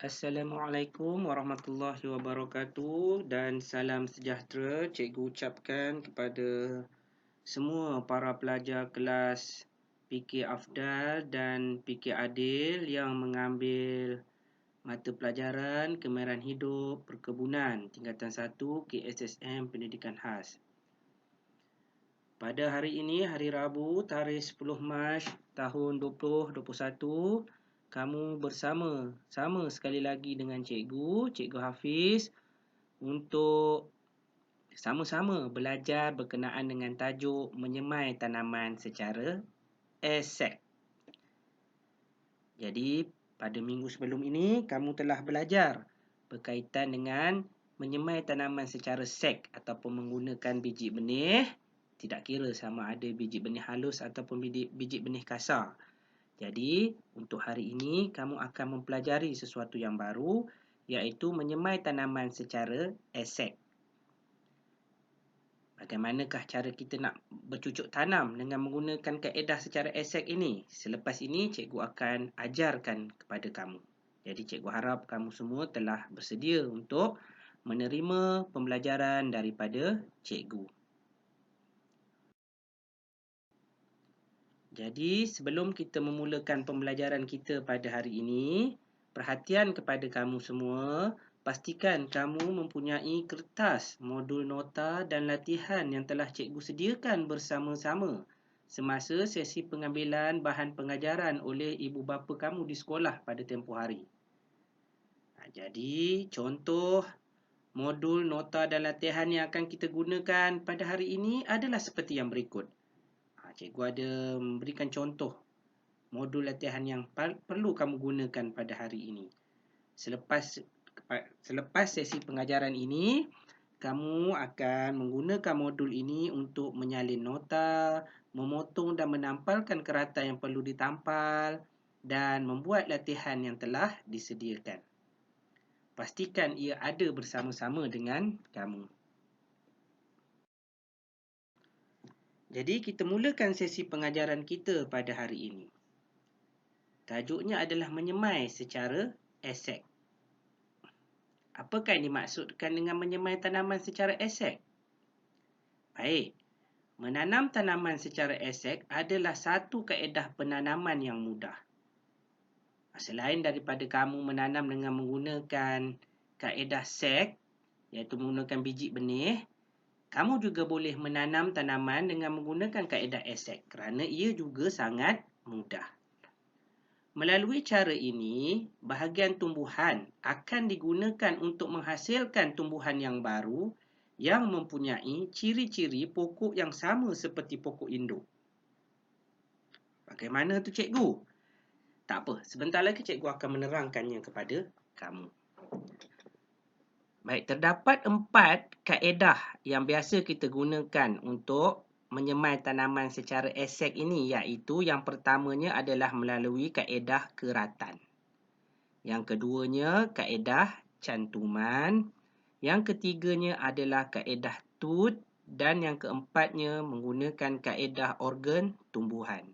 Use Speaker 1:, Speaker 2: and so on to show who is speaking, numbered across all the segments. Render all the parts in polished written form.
Speaker 1: Assalamualaikum warahmatullahi wabarakatuh dan salam sejahtera cikgu ucapkan kepada semua para pelajar kelas PK Afdal dan PK Adil yang mengambil mata pelajaran Kemahiran Hidup Perkebunan tingkatan 1 KSSM Pendidikan Khas. Pada hari ini, hari Rabu, tarikh 10 Mac tahun 2021, kamu sama sekali lagi dengan Cikgu Hafiz untuk sama-sama belajar berkenaan dengan tajuk menyemai tanaman secara esek. Jadi, pada minggu sebelum ini, kamu telah belajar berkaitan dengan menyemai tanaman secara sek ataupun menggunakan biji benih. Tidak kira sama ada biji benih halus ataupun biji benih kasar. Jadi, untuk hari ini, kamu akan mempelajari sesuatu yang baru, iaitu menyemai tanaman secara esek. Bagaimanakah cara kita nak bercucuk tanam dengan menggunakan kaedah secara esek ini? Selepas ini, cikgu akan ajarkan kepada kamu. Jadi, cikgu harap kamu semua telah bersedia untuk menerima pembelajaran daripada cikgu. Jadi, sebelum kita memulakan pembelajaran kita pada hari ini, perhatian kepada kamu semua, pastikan kamu mempunyai kertas, modul nota dan latihan yang telah cikgu sediakan bersama-sama semasa sesi pengambilan bahan pengajaran oleh ibu bapa kamu di sekolah pada tempoh hari. Jadi, contoh modul nota dan latihan yang akan kita gunakan pada hari ini adalah seperti yang berikut. Cikgu ada memberikan contoh modul latihan yang perlu kamu gunakan pada hari ini. Selepas sesi pengajaran ini, kamu akan menggunakan modul ini untuk menyalin nota, memotong dan menampalkan kerata yang perlu ditampal dan membuat latihan yang telah disediakan. Pastikan ia ada bersama-sama dengan kamu. Jadi, kita mulakan sesi pengajaran kita pada hari ini. Tajuknya adalah menyemai secara esek. Apakah yang dimaksudkan dengan menyemai tanaman secara esek? Baik, menanam tanaman secara esek adalah satu kaedah penanaman yang mudah. Selain daripada kamu menanam dengan menggunakan kaedah sek, iaitu menggunakan biji benih, kamu juga boleh menanam tanaman dengan menggunakan kaedah esek kerana ia juga sangat mudah. Melalui cara ini, bahagian tumbuhan akan digunakan untuk menghasilkan tumbuhan yang baru yang mempunyai ciri-ciri pokok yang sama seperti pokok induk. Bagaimana tu cikgu? Tak apa, sebentar lagi cikgu akan menerangkannya kepada kamu. Baik, terdapat 4 kaedah yang biasa kita gunakan untuk menyemai tanaman secara esek ini, iaitu yang pertamanya adalah melalui kaedah keratan. Yang keduanya, kaedah cantuman. Yang ketiganya adalah kaedah tut. Dan yang keempatnya menggunakan kaedah organ tumbuhan.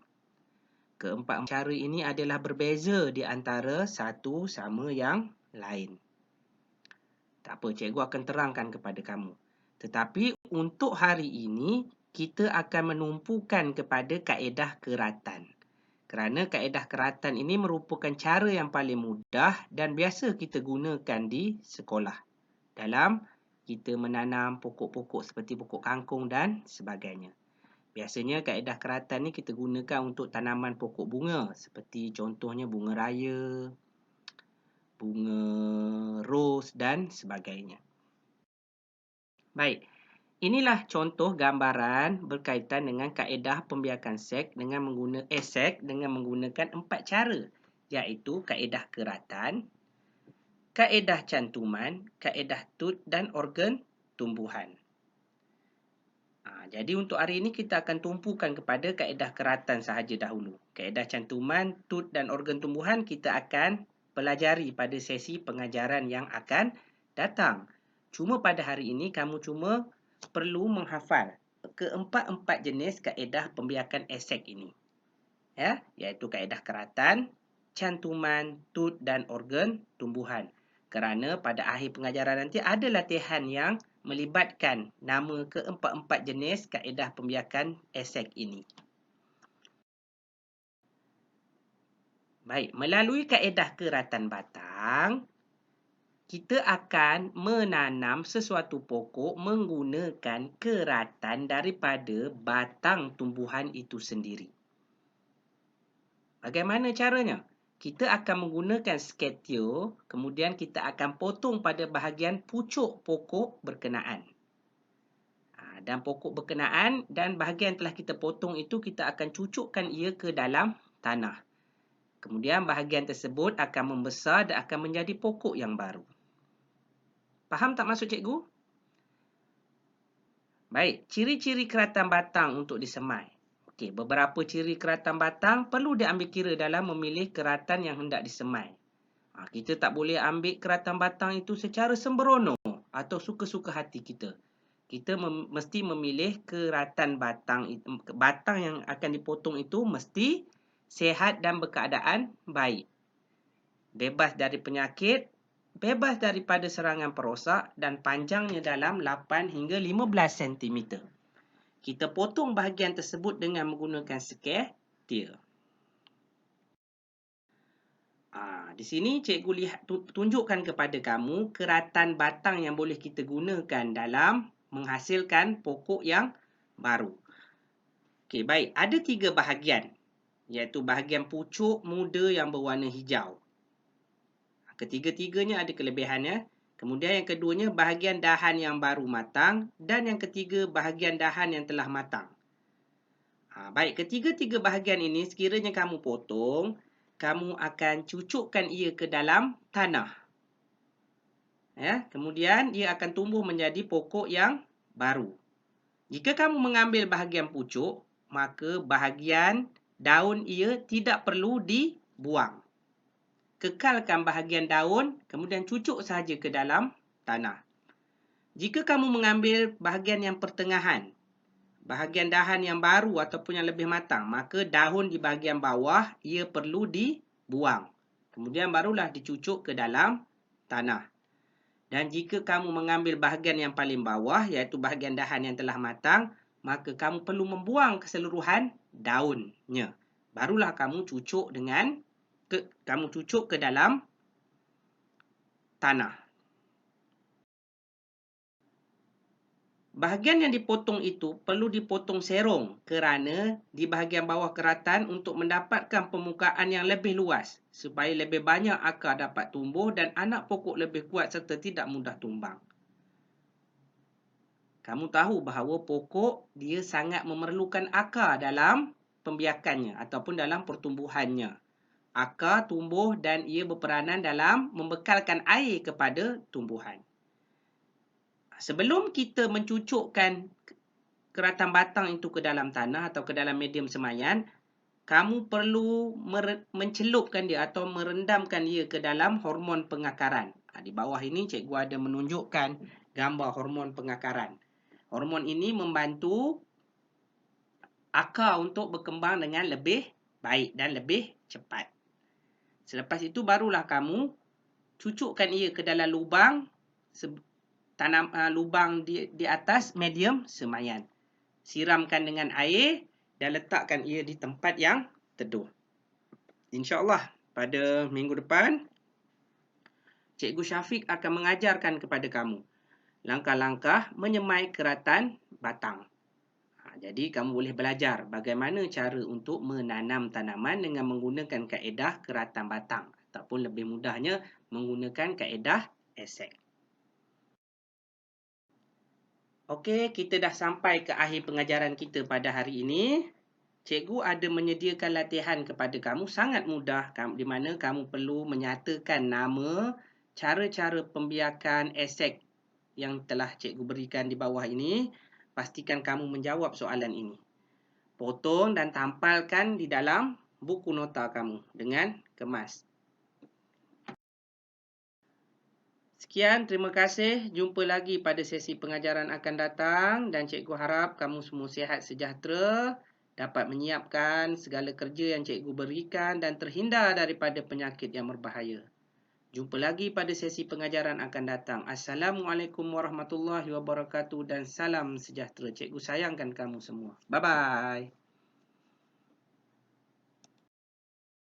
Speaker 1: Keempat cara ini adalah berbeza di antara satu sama yang lain. Tak apa, cikgu akan terangkan kepada kamu. Tetapi untuk hari ini, kita akan menumpukan kepada kaedah keratan. Kerana kaedah keratan ini merupakan cara yang paling mudah dan biasa kita gunakan di sekolah dalam kita menanam pokok-pokok seperti pokok kangkung dan sebagainya. Biasanya kaedah keratan ni kita gunakan untuk tanaman pokok bunga seperti contohnya bunga raya, bunga ros dan sebagainya. Baik, inilah contoh gambaran berkaitan dengan kaedah pembiakan esek dengan menggunakan 4 cara, iaitu kaedah keratan, kaedah cantuman, kaedah tut dan organ tumbuhan. Jadi untuk hari ini kita akan tumpukan kepada kaedah keratan sahaja dahulu. Kaedah cantuman, tut dan organ tumbuhan kita akan pelajari pada sesi pengajaran yang akan datang. Cuma pada hari ini kamu cuma perlu menghafal keempat-empat jenis kaedah pembiakan esek ini. Iaitu kaedah keratan, cantuman, tut dan organ tumbuhan. Kerana pada akhir pengajaran nanti ada latihan yang melibatkan nama keempat-empat jenis kaedah pembiakan esek ini. Baik, melalui kaedah keratan batang, kita akan menanam sesuatu pokok menggunakan keratan daripada batang tumbuhan itu sendiri. Bagaimana caranya? Kita akan menggunakan sketio, kemudian kita akan potong pada bahagian pucuk pokok berkenaan. Dan pokok berkenaan dan bahagian telah kita potong itu kita akan cucukkan ia ke dalam tanah. Kemudian bahagian tersebut akan membesar dan akan menjadi pokok yang baru. Faham tak maksud cikgu? Baik, ciri-ciri keratan batang untuk disemai. Okey, beberapa ciri keratan batang perlu diambil kira dalam memilih keratan yang hendak disemai. Kita tak boleh ambil keratan batang itu secara sembrono atau suka-suka hati kita. Kita mesti memilih keratan batang yang akan dipotong itu mesti sihat dan berkeadaan baik. Bebas dari penyakit, bebas daripada serangan perosak dan panjangnya dalam 8 hingga 15 cm. Kita potong bahagian tersebut dengan menggunakan sketio. Di sini cikgu tunjukkan kepada kamu keratan batang yang boleh kita gunakan dalam menghasilkan pokok yang baru. Okey, baik. Ada 3 bahagian, iaitu bahagian pucuk muda yang berwarna hijau. Ketiga-tiganya ada kelebihannya. Kemudian yang keduanya bahagian dahan yang baru matang dan yang ketiga bahagian dahan yang telah matang. Baik, ketiga-tiga bahagian ini sekiranya kamu potong, kamu akan cucukkan ia ke dalam tanah. Kemudian ia akan tumbuh menjadi pokok yang baru. Jika kamu mengambil bahagian pucuk, maka bahagian daun ia tidak perlu dibuang. Kekalkan bahagian daun, kemudian cucuk sahaja ke dalam tanah. Jika kamu mengambil bahagian yang pertengahan, bahagian dahan yang baru ataupun yang lebih matang, maka daun di bahagian bawah ia perlu dibuang. Kemudian barulah dicucuk ke dalam tanah. Dan jika kamu mengambil bahagian yang paling bawah, iaitu bahagian dahan yang telah matang, maka kamu perlu membuang keseluruhan daunnya. Barulah kamu cucuk ke dalam tanah. Bahagian yang dipotong itu perlu dipotong serong kerana di bahagian bawah keratan untuk mendapatkan permukaan yang lebih luas supaya lebih banyak akar dapat tumbuh dan anak pokok lebih kuat serta tidak mudah tumbang. Kamu tahu bahawa pokok dia sangat memerlukan akar dalam pembiakannya ataupun dalam pertumbuhannya. Akar tumbuh dan ia berperanan dalam membekalkan air kepada tumbuhan. Sebelum kita mencucukkan keratan batang itu ke dalam tanah atau ke dalam medium semaian, kamu perlu mencelupkan dia atau merendamkan ia ke dalam hormon pengakaran. Di bawah ini cikgu ada menunjukkan gambar hormon pengakaran. Hormon ini membantu akar untuk berkembang dengan lebih baik dan lebih cepat. Selepas itu barulah kamu cucukkan ia ke dalam lubang lubang di atas medium semaian. Siramkan dengan air dan letakkan ia di tempat yang teduh. InsyaAllah pada minggu depan, Cikgu Syafiq akan mengajarkan kepada kamu langkah-langkah menyemai keratan batang. Jadi kamu boleh belajar bagaimana cara untuk menanam tanaman dengan menggunakan kaedah keratan batang ataupun lebih mudahnya menggunakan kaedah esek. Okey, kita dah sampai ke akhir pengajaran kita pada hari ini. Cikgu ada menyediakan latihan kepada kamu sangat mudah di mana kamu perlu menyatakan nama cara-cara pembiakan esek yang telah cikgu berikan di bawah ini. Pastikan kamu menjawab soalan ini. Potong dan tampalkan di dalam buku nota kamu dengan kemas. Sekian, terima kasih. Jumpa lagi pada sesi pengajaran akan datang dan cikgu harap kamu semua sihat sejahtera dapat menyiapkan segala kerja yang cikgu berikan dan terhindar daripada penyakit yang berbahaya. Jumpa lagi pada sesi pengajaran akan datang. Assalamualaikum warahmatullahi wabarakatuh dan salam sejahtera. Cikgu sayangkan kamu semua. Bye-bye.